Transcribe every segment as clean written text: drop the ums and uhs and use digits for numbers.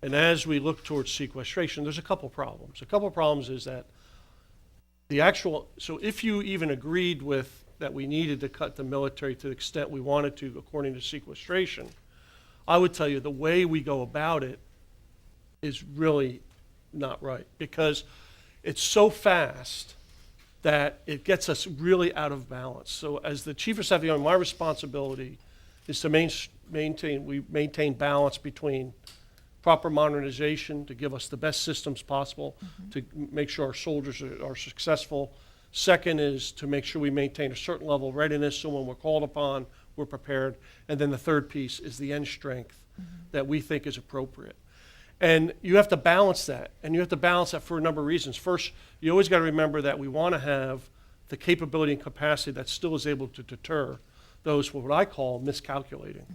And as we look towards sequestration, there's a couple problems. A couple problems is that so if you even agreed with that we needed to cut the military to the extent we wanted to according to sequestration, I would tell you the way we go about it is really not right, because it's so fast that it gets us really out of balance. So as the Chief of Staff of the Army, my responsibility is to maintain balance between proper modernization to give us the best systems possible, to make sure our soldiers are successful. Second is to make sure we maintain a certain level of readiness so when we're called upon, we're prepared. And then the third piece is the end strength that we think is appropriate. And you have to balance that, and you have to balance that for a number of reasons. First, you always got to remember that we want to have the capability and capacity that still is able to deter those what I call miscalculating.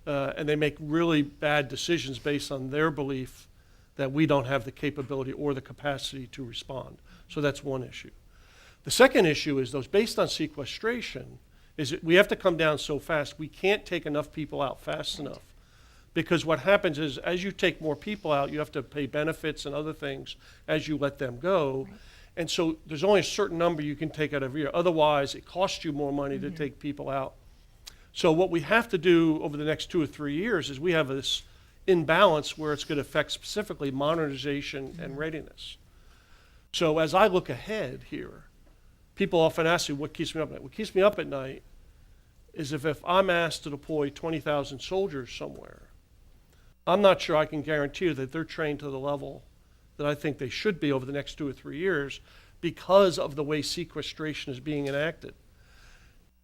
And they make really bad decisions based on their belief that we don't have the capability or the capacity to respond. So that's one issue. The second issue is those based on sequestration, is that we have to come down so fast, we can't take enough people out fast enough. Because what happens is as you take more people out, you have to pay benefits and other things as you let them go. Right. And so there's only a certain number you can take out every year. Otherwise, it costs you more money to take people out. So what we have to do over the next 2 or 3 years is we have this imbalance where it's going to affect specifically modernization and readiness. So as I look ahead here, people often ask me, what keeps me up at night? What keeps me up at night is if I'm asked to deploy 20,000 soldiers somewhere, I'm not sure I can guarantee you that they're trained to the level that I think they should be over the next 2 or 3 years because of the way sequestration is being enacted.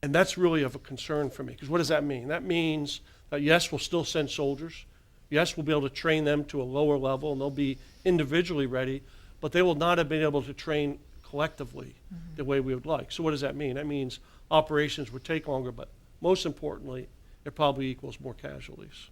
And that's really of a concern for me, because what does that mean? That means that yes, we'll still send soldiers. Yes, we'll be able to train them to a lower level and they'll be individually ready, but they will not have been able to train collectively the way we would like. So what does that mean? That means operations would take longer, but most importantly, it probably equals more casualties.